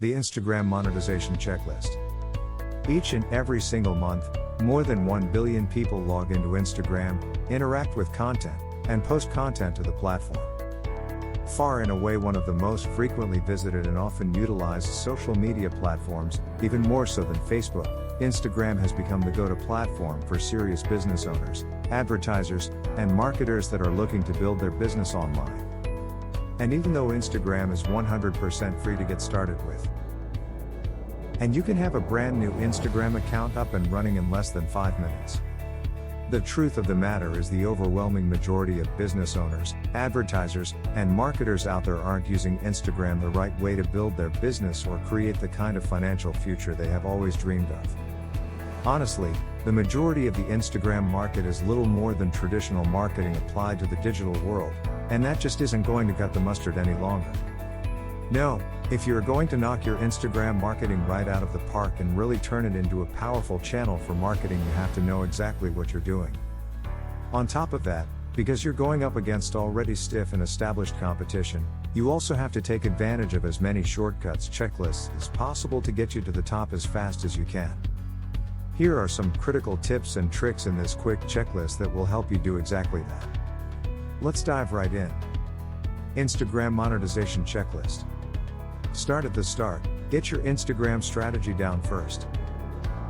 The Instagram monetization checklist. Each and every single month, more than 1 billion people log into Instagram, interact with content, and post content to the platform. Far and away one of the most frequently visited and often utilized social media platforms, even more so than Facebook, Instagram has become the go-to platform for serious business owners, advertisers, and marketers that are looking to build their business online. And even though Instagram is 100% free to get started with, and you can have a brand new Instagram account up and running in less than 5 minutes. The truth of the matter is the overwhelming majority of business owners, advertisers, and marketers out there aren't using Instagram the right way to build their business or create the kind of financial future they have always dreamed of. Honestly, the majority of the Instagram market is little more than traditional marketing applied to the digital world, and that just isn't going to cut the mustard any longer. No, if you're going to knock your Instagram marketing right out of the park and really turn it into a powerful channel for marketing, you have to know exactly what you're doing. On top of that, because you're going up against already stiff and established competition, you also have to take advantage of as many shortcuts checklists as possible to get you to the top as fast as you can. Here are some critical tips and tricks in this quick checklist that will help you do exactly that. Let's dive right in. Instagram monetization checklist. Start at the start. Get your Instagram strategy down first.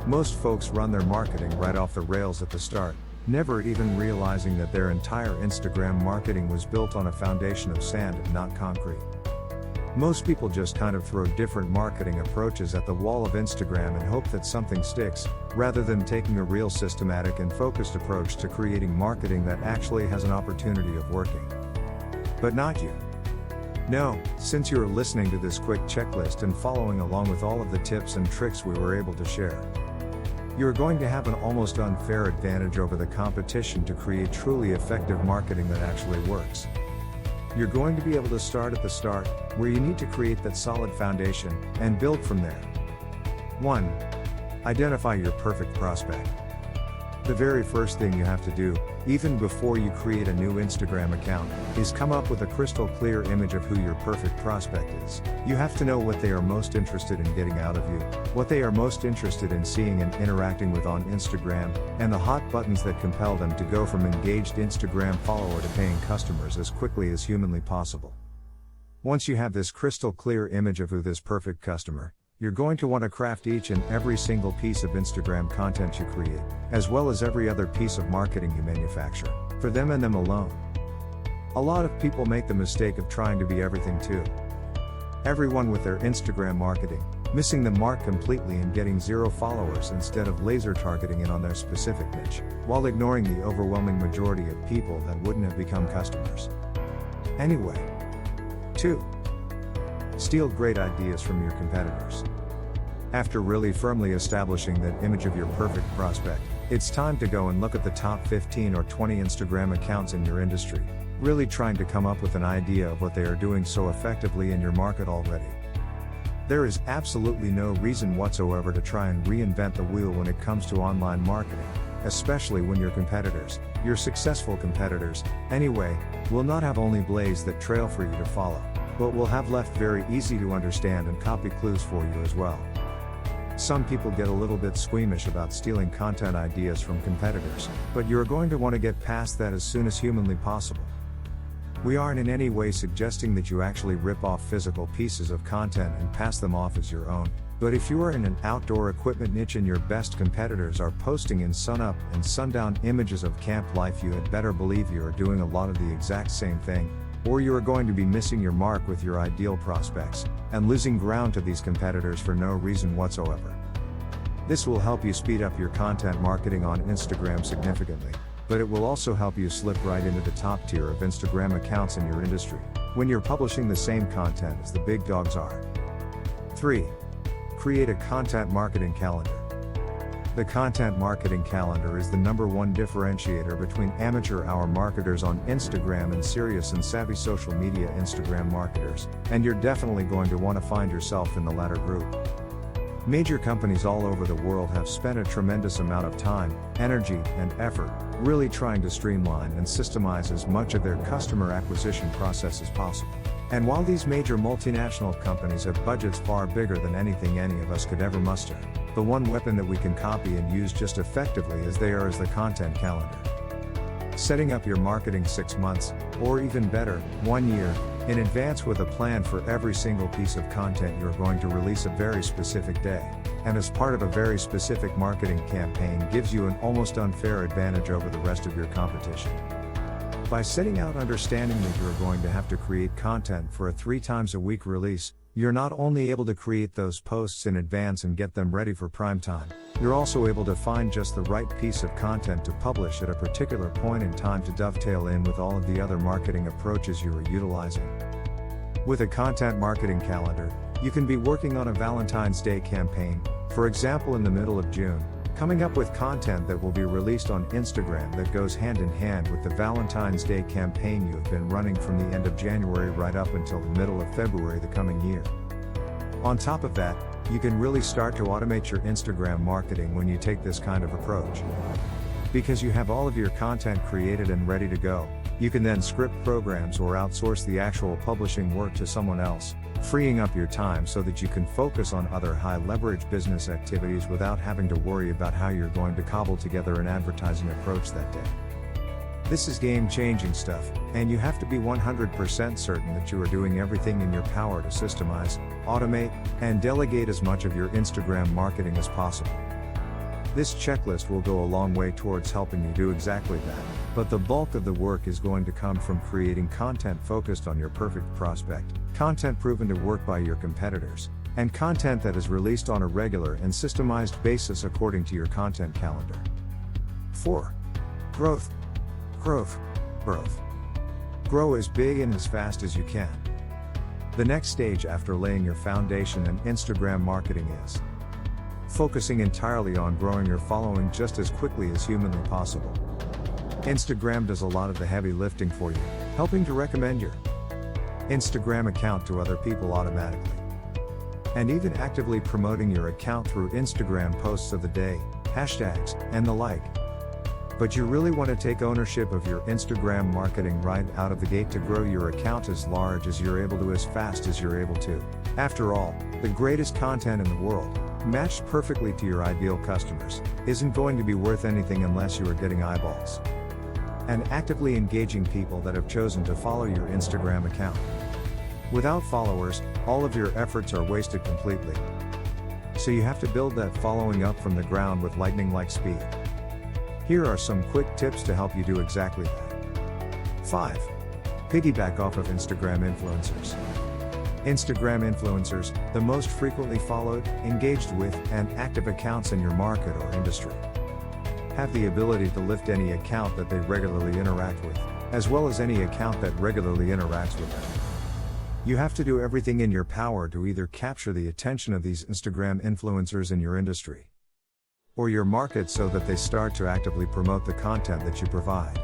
Most folks run their marketing right off the rails at the start, never even realizing that their entire Instagram marketing was built on a foundation of sand and not concrete. Most people just kind of throw different marketing approaches at the wall of Instagram and hope that something sticks, rather than taking a real systematic and focused approach to creating marketing that actually has an opportunity of working. But not you. No, since you are listening to this quick checklist and following along with all of the tips and tricks we were able to share, you're going to have an almost unfair advantage over the competition to create truly effective marketing that actually works. You're going to be able to start at the start, where you need to create that solid foundation, and build from there. 1. Identify your perfect prospect. The very first thing you have to do, even before you create a new Instagram account, is come up with a crystal clear image of who your perfect prospect is. You have to know what they are most interested in getting out of you, what they are most interested in seeing and interacting with on Instagram, and the hot buttons that compel them to go from engaged Instagram follower to paying customers as quickly as humanly possible. Once you have this crystal clear image of who this perfect customer, you're going to want to craft each and every single piece of Instagram content you create, as well as every other piece of marketing you manufacture, for them and them alone. A lot of people make the mistake of trying to be everything to everyone with their Instagram marketing, missing the mark completely and getting 0 followers instead of laser targeting in on their specific niche, while ignoring the overwhelming majority of people that wouldn't have become customers anyway. 2. Steal great ideas from your competitors. After really firmly establishing that image of your perfect prospect, it's time to go and look at the top 15 or 20 Instagram accounts in your industry, really trying to come up with an idea of what they are doing so effectively in your market already. There is absolutely no reason whatsoever to try and reinvent the wheel when it comes to online marketing, especially when your competitors, your successful competitors, anyway, will not have only blaze that trail for you to follow, but will have left very easy to understand and copy clues for you as well. Some people get a little bit squeamish about stealing content ideas from competitors, but you're going to want to get past that as soon as humanly possible. We aren't in any way suggesting that you actually rip off physical pieces of content and pass them off as your own, but if you are in an outdoor equipment niche and your best competitors are posting in sunup and sundown images of camp life, you had better believe you are doing a lot of the exact same thing, or you are going to be missing your mark with your ideal prospects, and losing ground to these competitors for no reason whatsoever. This will help you speed up your content marketing on Instagram significantly, but it will also help you slip right into the top tier of Instagram accounts in your industry, when you're publishing the same content as the big dogs are. 3. Create a content marketing calendar. The content marketing calendar is the #1 differentiator between amateur hour marketers on Instagram and serious and savvy social media Instagram marketers, and you're definitely going to want to find yourself in the latter group. Major companies all over the world have spent a tremendous amount of time, energy, and effort, really trying to streamline and systemize as much of their customer acquisition process as possible. And while these major multinational companies have budgets far bigger than anything any of us could ever muster, the one weapon that we can copy and use just effectively as they are is the content calendar. Setting up your marketing 6 months, or even better, 1 year, in advance with a plan for every single piece of content you're going to release a very specific day, and as part of a very specific marketing campaign gives you an almost unfair advantage over the rest of your competition. By setting out understanding that you're going to have to create content for a 3 times a week release, you're not only able to create those posts in advance and get them ready for prime time, you're also able to find just the right piece of content to publish at a particular point in time to dovetail in with all of the other marketing approaches you are utilizing. With a content marketing calendar, you can be working on a Valentine's Day campaign, for example in the middle of June, coming up with content that will be released on Instagram that goes hand in hand with the Valentine's Day campaign you have been running from the end of January right up until the middle of February the coming year. On top of that, you can really start to automate your Instagram marketing when you take this kind of approach. Because you have all of your content created and ready to go, you can then script programs or outsource the actual publishing work to someone else, freeing up your time so that you can focus on other high-leverage business activities without having to worry about how you're going to cobble together an advertising approach that day. This is game-changing stuff, and you have to be 100% certain that you are doing everything in your power to systemize, automate, and delegate as much of your Instagram marketing as possible. This checklist will go a long way towards helping you do exactly that, but the bulk of the work is going to come from creating content focused on your perfect prospect, content proven to work by your competitors, and content that is released on a regular and systemized basis according to your content calendar. 4. Growth. Growth. Growth. Grow as big and as fast as you can. The next stage after laying your foundation in Instagram marketing is focusing entirely on growing your following just as quickly as humanly possible. Instagram does a lot of the heavy lifting for you, helping to recommend your Instagram account to other people automatically. And even actively promoting your account through Instagram posts of the day, hashtags, and the like. But you really want to take ownership of your Instagram marketing right out of the gate to grow your account as large as you're able to as fast as you're able to. After all, the greatest content in the world, matched perfectly to your ideal customers, isn't going to be worth anything unless you are getting eyeballs and actively engaging people that have chosen to follow your Instagram account. Without followers, all of your efforts are wasted completely. So you have to build that following up from the ground with lightning-like speed. Here are some quick tips to help you do exactly that. 5. Piggyback off of Instagram influencers. Instagram influencers, the most frequently followed, engaged with, and active accounts in your market or industry, have the ability to lift any account that they regularly interact with, as well as any account that regularly interacts with them. You have to do everything in your power to either capture the attention of these Instagram influencers in your industry or your market so that they start to actively promote the content that you provide.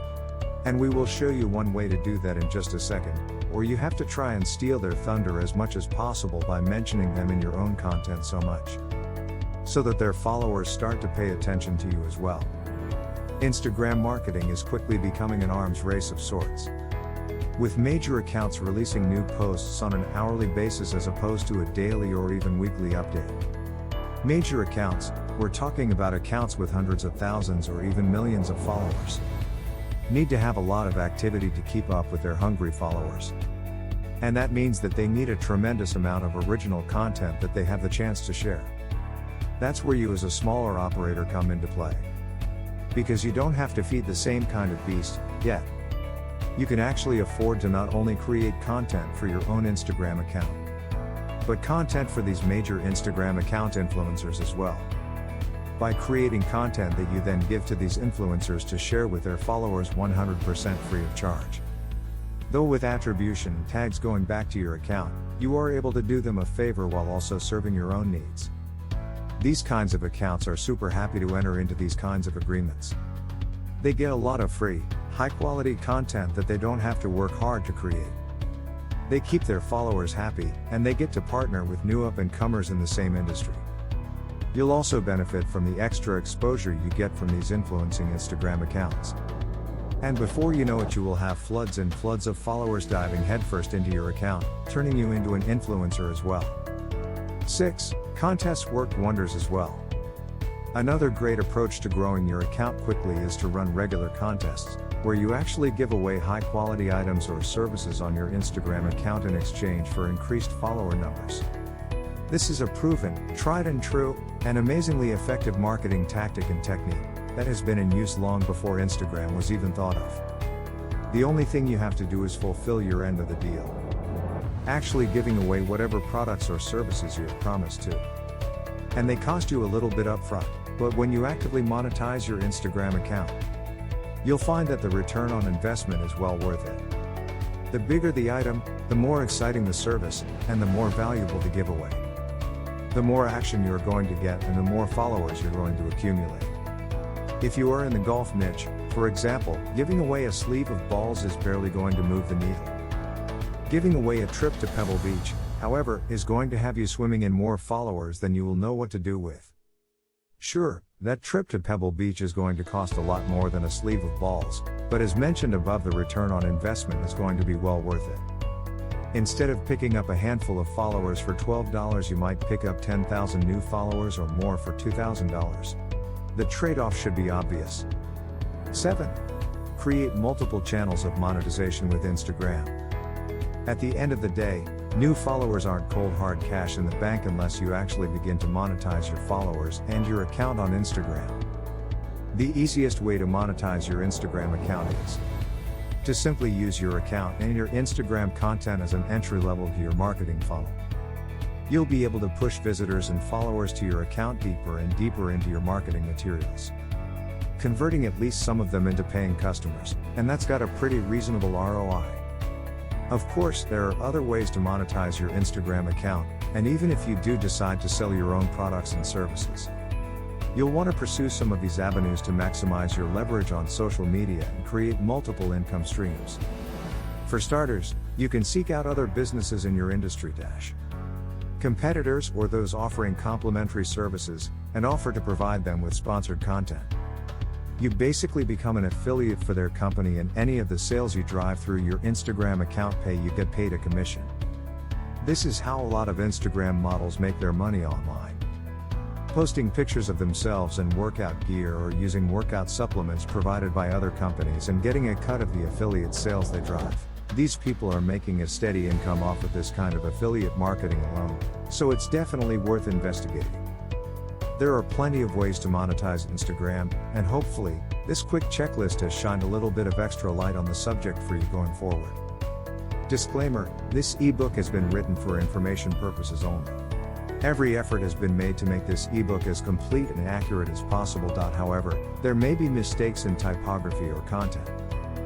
And we will show you one way to do that in just a second, or you have to try and steal their thunder as much as possible by mentioning them in your own content so much, so that their followers start to pay attention to you as well. Instagram marketing is quickly becoming an arms race of sorts, with major accounts releasing new posts on an hourly basis as opposed to a daily or even weekly update. Major accounts, we're talking about accounts with hundreds of thousands or even millions of followers, need to have a lot of activity to keep up with their hungry followers. And that means that they need a tremendous amount of original content that they have the chance to share. That's where you as a smaller operator come into play. Because you don't have to feed the same kind of beast, yet. You can actually afford to not only create content for your own Instagram account, but content for these major Instagram account influencers as well. By creating content that you then give to these influencers to share with their followers 100% free of charge. Though with attribution and tags going back to your account, you are able to do them a favor while also serving your own needs. These kinds of accounts are super happy to enter into these kinds of agreements. They get a lot of free, high-quality content that they don't have to work hard to create. They keep their followers happy, and they get to partner with new up-and-comers in the same industry. You'll also benefit from the extra exposure you get from these influencing Instagram accounts. And before you know it, you will have floods and floods of followers diving headfirst into your account, turning you into an influencer as well. 6. Contests work wonders as well. Another great approach to growing your account quickly is to run regular contests, where you actually give away high-quality items or services on your Instagram account in exchange for increased follower numbers. This is a proven, tried and true, and amazingly effective marketing tactic and technique that has been in use long before Instagram was even thought of. The only thing you have to do is fulfill your end of the deal, actually giving away whatever products or services you have promised to. And they cost you a little bit upfront, but when you actively monetize your Instagram account, you'll find that the return on investment is well worth it. The bigger the item, the more exciting the service, and the more valuable the giveaway. The more action you're going to get and the more followers you're going to accumulate. If you are in the golf niche, for example, giving away a sleeve of balls is barely going to move the needle. Giving away a trip to Pebble Beach, however, is going to have you swimming in more followers than you will know what to do with. Sure, that trip to Pebble Beach is going to cost a lot more than a sleeve of balls, but as mentioned above, the return on investment is going to be well worth it. Instead of picking up a handful of followers for $12, you might pick up 10,000 new followers or more for $2,000. The trade-off should be obvious. 7. Create multiple channels of monetization with Instagram. At the end of the day, new followers aren't cold hard cash in the bank unless you actually begin to monetize your followers and your account on Instagram. The easiest way to monetize your Instagram account is to simply use your account and your Instagram content as an entry level to your marketing funnel. You'll be able to push visitors and followers to your account deeper and deeper into your marketing materials, converting at least some of them into paying customers, and that's got a pretty reasonable ROI. Of course, there are other ways to monetize your Instagram account, and even if you do decide to sell your own products and services, you'll want to pursue some of these avenues to maximize your leverage on social media and create multiple income streams. For starters, you can seek out other businesses in your industry competitors or those offering complementary services, and offer to provide them with sponsored content. You basically become an affiliate for their company, and any of the sales you drive through your Instagram account you get paid a commission. This is how a lot of Instagram models make their money online. Posting pictures of themselves in workout gear or using workout supplements provided by other companies and getting a cut of the affiliate sales they drive. These people are making a steady income off of this kind of affiliate marketing alone, so it's definitely worth investigating. There are plenty of ways to monetize Instagram, and hopefully, this quick checklist has shined a little bit of extra light on the subject for you going forward. Disclaimer: this ebook has been written for information purposes only. Every effort has been made to make this ebook as complete and accurate as possible. However, there may be mistakes in typography or content.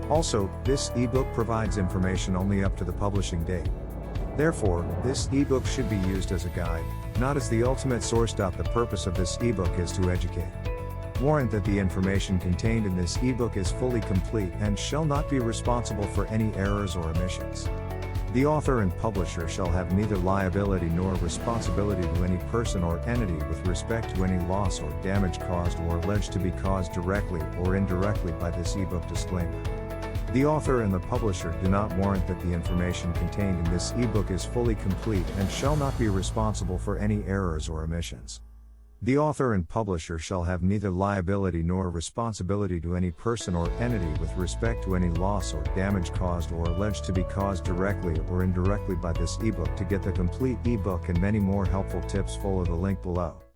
Also, this ebook provides information only up to the publishing date. Therefore, this ebook should be used as a guide, not as the ultimate source. The purpose of this ebook is to educate. Warrant that the information contained in this ebook is fully complete and shall not be responsible for any errors or omissions. The author and publisher shall have neither liability nor responsibility to any person or entity with respect to any loss or damage caused or alleged to be caused directly or indirectly by this ebook. Disclaimer: the author and the publisher do not warrant that the information contained in this ebook is fully complete and shall not be responsible for any errors or omissions. The author and publisher shall have neither liability nor responsibility to any person or entity with respect to any loss or damage caused or alleged to be caused directly or indirectly by this ebook. To get the complete ebook and many more helpful tips, follow the link below.